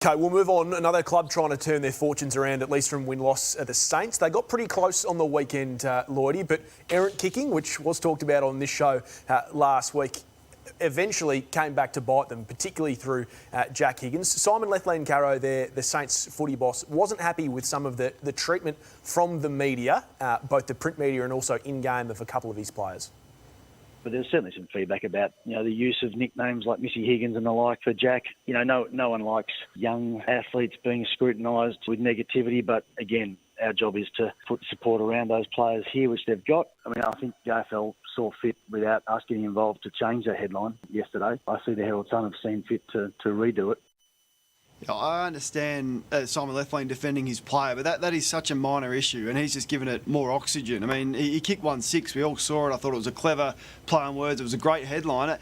OK, we'll move on. Another club trying to turn their fortunes around, at least from win-loss, at the Saints. They got pretty close on the weekend, Lloydie, but errant kicking, which was talked about on this show last week, eventually came back to bite them, particularly through Jack Higgins. Simon Lethlean-Carrow, the Saints footy boss, wasn't happy with some of the treatment from the media, both the print media and also in-game, of a couple of his players. But there's certainly some feedback about, the use of nicknames like Missy Higgins and the like for Jack. No one likes young athletes being scrutinised with negativity, but again, our job is to put support around those players here, which they've got. I think the AFL saw fit, without us getting involved, to change that headline yesterday. I see the Herald Sun have seen fit to redo it. I understand Simon Lethlean defending his player, but that is such a minor issue, and he's just given it more oxygen. He kicked 1-6. We all saw it. I thought it was a clever play on words. It was a great headline.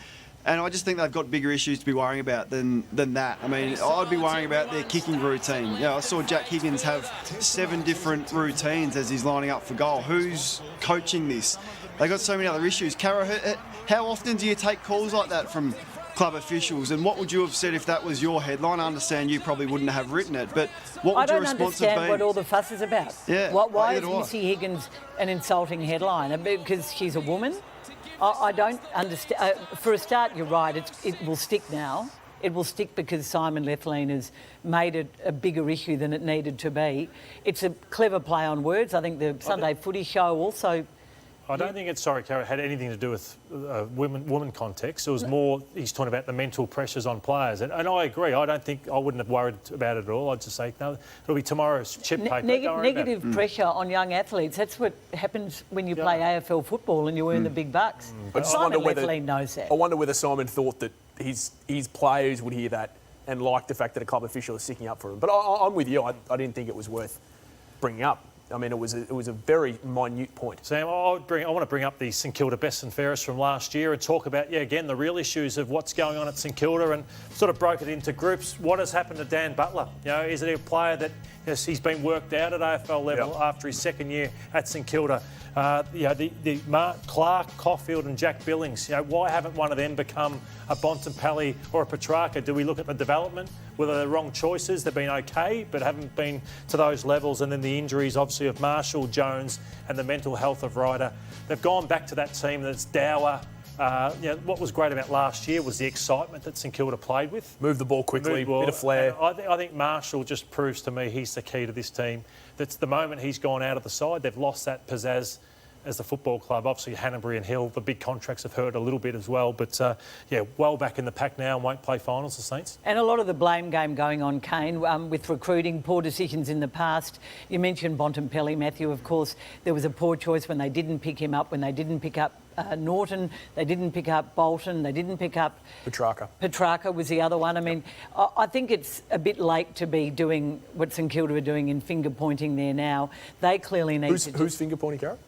And I just think they've got bigger issues to be worrying about than that. I'd be worrying about their kicking routine. I saw Jack Higgins have 7 different routines as he's lining up for goal. Who's coaching this? They've got so many other issues. Carrow, how often do you take calls like that from club officials, and what would you have said if that was your headline? I understand you probably wouldn't have written it, but what would your response have been? I don't understand what all the fuss is about. Yeah, why is Missy Higgins an insulting headline? Because she's a woman? I don't understand. For a start, you're right, it will stick now. It will stick because Simon Lethlean has made it a bigger issue than it needed to be. It's a clever play on words. I think the Sunday Footy Show also... I don't think Carrow had anything to do with woman context. It was more, he's talking about the mental pressures on players. And I agree. I wouldn't have worried about it at all. I'd just say, no, it'll be tomorrow's chip paper. Negative pressure on young athletes. That's what happens when you play AFL football and you earn the big bucks. But Simon Lethlean knows that. I wonder whether Simon thought that his players would hear that and like the fact that a club official is sticking up for him. But I'm with you. I didn't think it was worth bringing up. It was a very minute point. Sam, I want to bring up the St Kilda best and fairest from last year and talk about, again, the real issues of what's going on at St Kilda, and sort of broke it into groups. What has happened to Dan Butler? Is it a player that he's been worked out at AFL level after his second year at St Kilda? The Mark Clark, Caulfield and Jack Billings, why haven't one of them become a Bontempelli or a Petrarca? Do we look at the development? Were they the wrong choices? They've been okay, but haven't been to those levels. And then the injuries, obviously, of Marshall, Jones and the mental health of Ryder. They've gone back to that team that's dour. What was great about last year was the excitement that St Kilda played with. Move the ball quickly, bit of flair. I think Marshall just proves to me he's the key to this team. That's the moment he's gone out of the side, they've lost that pizzazz as the football club. Obviously, Hanbury and Hill, the big contracts have hurt a little bit as well. But, well back in the pack now and won't play finals, the Saints. And a lot of the blame game going on, Kane, with recruiting, poor decisions in the past. You mentioned Bontempelli, Matthew, of course. There was a poor choice when they didn't pick him up, when they didn't pick up Norton, they didn't pick up Bolton, they didn't pick up... Petrarca was the other one. I think it's a bit late to be doing what St Kilda are doing in finger-pointing there now. They clearly need to... Who's finger-pointing, Carroll?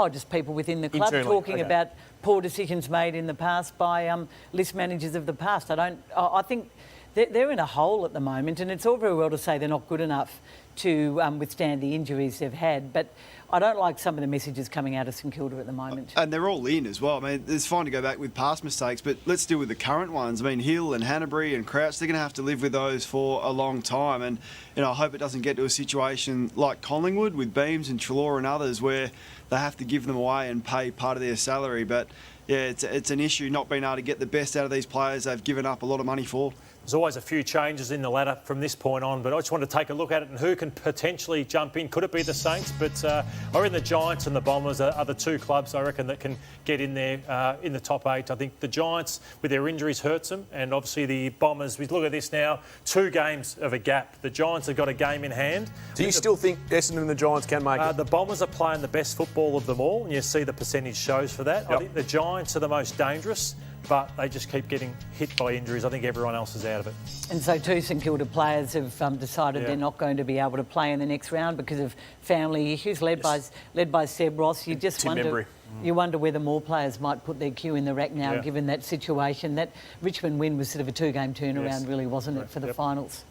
Just people within the club talking about poor decisions made in the past by list managers of the past. I think they're in a hole at the moment, and it's all very well to say they're not good enough to withstand the injuries they've had, but I don't like some of the messages coming out of St Kilda at the moment. And they're all in as well. It's fine to go back with past mistakes, but let's deal with the current ones. Hill and Hanbury and Crouch, they're going to have to live with those for a long time. And, I hope it doesn't get to a situation like Collingwood with Beams and Treloar and others where they have to give them away and pay part of their salary. But, it's an issue not being able to get the best out of these players they've given up a lot of money for. There's always a few changes in the ladder from this point on, but I just want to take a look at it and who can potentially jump in. Could it be the Saints? But I reckon the Giants and the Bombers are the two clubs, I reckon, that can get in there in the top 8. I think the Giants, with their injuries, hurts them. And obviously the Bombers, we look at this now, 2 games of a gap. The Giants have got a game in hand. Do you still think Essendon and the Giants can make it? The Bombers are playing the best football of them all, and you see the percentage shows for that. I think the Giants are the most dangerous, but they just keep getting hit by injuries. I think everyone else is out of it. And so 2 St Kilda players have decided they're not going to be able to play in the next round because of family issues, led by Seb Ross. You just wonder whether more players might put their cue in the rack now, given that situation. That Richmond win was sort of a 2-game turnaround, really, wasn't it, for the finals?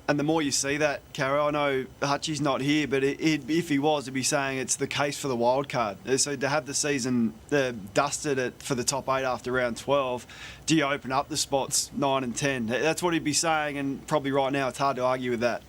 And the more you see that, Caro, I know Hutchie's not here, but if he was, he'd be saying it's the case for the wild card. So to have the season dusted for the top 8 after round 12, do you open up the spots 9 and 10? That's what he'd be saying, and probably right now it's hard to argue with that.